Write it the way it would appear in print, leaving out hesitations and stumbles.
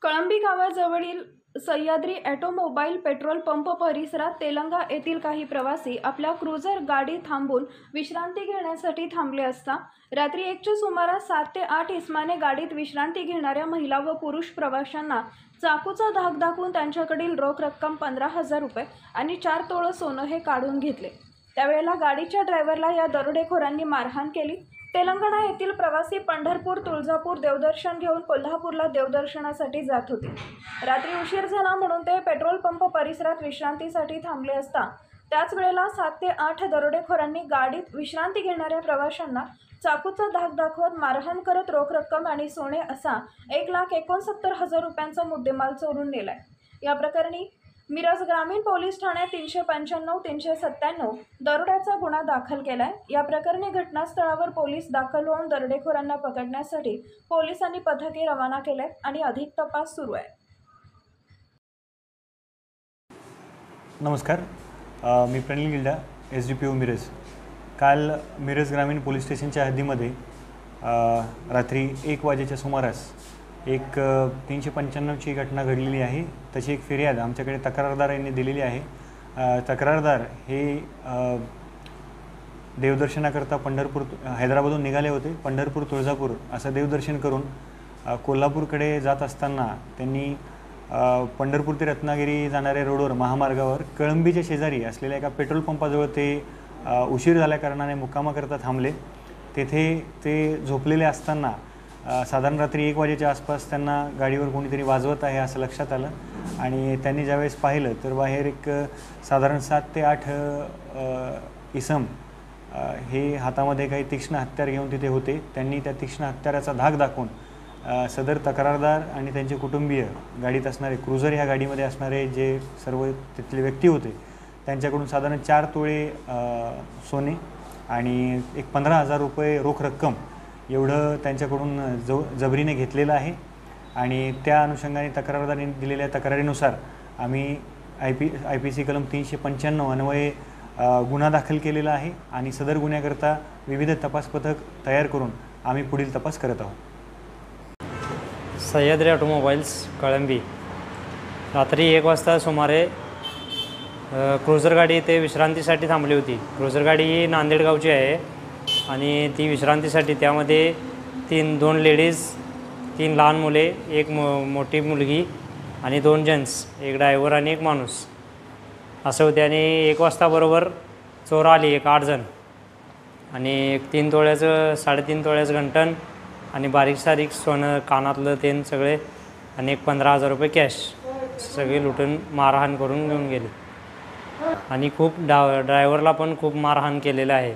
कळंबी गावाजवळील Sahyadri automobile petrol pump परिसरात तेलंगा येथील काही प्रवासी आपल्या क्रुझर गाडी थांबून विश्रांती घेण्यासाठी थांबले असता रात्री 1च्या सुमारास 7 ते 8 इसमाने गाडीत विश्रांती घेणाऱ्या महिला व पुरुष प्रवाशांना चाकूचा धाक दाखवून त्यांच्याकडील रोख रक्कम 15,000 रुपये आणि 4 तोळे सोनं हे काढून घेतले। त्यावेळेला गाडीच्या ड्रायव्हरला या दरोडेखोरांनी मारहाण केली। तेलंगणा येथील प्रवासी पंढरपूर, तुळजापूर देवदर्शन घेऊन कोल्हापूरला देवदर्शनासाठी जात होते। रात्री उशीर झाला म्हणून ते पेट्रोल पंप परिसरात विश्रांतीसाठी थांबले असता त्याच वेळेला 7 ते 8 दरोडेखोरांनी गाडीत विश्रांती घेणाऱ्या प्रवाशांना चाकूचा धाक दाखवत मारहाण करत रोख रक्कम आणि सोने असा 1,69,000 रुपयांचा मुद्देमाल चोरून नेलाय। या प्रकरणी मिरज ग्रामीण पोलीस ठाण्यात 395, 397 दरोड्याचा गुन्हा दाखल केलाय। या प्रकरणी घटनास्थळावर पोलीस दाखल होऊन दरोडेखोरांना पकडण्यासाठी पोलिसांनी पथके रवाना केलेत आणि अधिक तपास सुरू आहे। नमस्कार, मी प्रणिल गिल्डा, SDPO मिरज। काल मिरज ग्रामीण पोलीस स्टेशनच्या हद्दीमध्ये रात्री 1 वाजेच्या सुमारास एक 395ची घटना घडलेली आहे। तशी एक फिर्याद आमच्याकडे तक्रारदार यांनी दिलेली आहे। तक्रारदार हे देवदर्शनाकरता हैदराबादहून निघाले होते। पंढरपूर, तुळजापूर असं देवदर्शन करून कोल्हापूरकडे जात असताना त्यांनी पंढरपूर ते रत्नागिरी जाणाऱ्या रोडवर महामार्गावर कळंबीच्या शेजारी असलेल्या एका पेट्रोल पंपाजवळ ते उशीर झाल्या कारणाने मुक्कामाकरता थांबले। तेथे ते झोपलेले असताना साधारण रात्री 1 वाजेच्या आसपास त्यांना गाडीवर कोणीतरी वाजवत आहे असं लक्षात आलं आणि त्यांनी ज्यावेळेस पाहिलं तर बाहेर एक साधारण 7 ते 8 इसम हे हातामध्ये काही तीक्ष्ण हत्यार घेऊन तिथे होते। त्यांनी त्या तीक्ष्ण हत्याराचा धाक दाखवून सदर तक्रारदार आणि त्यांचे कुटुंबीय, गाडीत असणारे क्रुझर ह्या गाडीमध्ये असणारे जे सर्व तिथले व्यक्ती होते त्यांच्याकडून साधारण 4 तोळे सोने आणि एक 15,000 रुपये रोख रक्कम एवढं त्यांच्याकडून जबरीने घेतलेलं आहे। आणि त्या अनुषंगाने तक्रारदारांनी दिलेल्या तक्रारीनुसार आम्ही IPC कलम 395 अन्वये गुन्हा दाखल केलेला आहे आणि सदर गुन्ह्याकरता विविध तपास पथक तयार करून आम्ही पुढील तपास करत आहोत। सह्याद्री ऑटोमोबाईल्स कळंबी रात्री 1 वाजता सुमारे क्रुझर गाडी इथे विश्रांतीसाठी थांबली होती। क्रुझर गाडी ही नांदेड गावची आहे आणि ती विश्रांतीसाठी त्यामध्ये 2 लेडीज, 3 लहान मुले, एक मोठी मुलगी आणि 2 जेंट्स, एक ड्रायव्हर आणि एक माणूस असं होते। आणि 1 वाजता बरोबर चोर आली, एक 8 जण, आणि एक 3 तोळ्याचं 3.5 तोळ्याचं घंटन आणि बारीक सारीक सोनं कानातलं तेन सगळे आणि एक 15,000 रुपये कॅश सगळे लुटून मारहाण करून घेऊन गेले आणि खूप ड्रायव्हरला पण खूप मारहाण केलेलं आहे।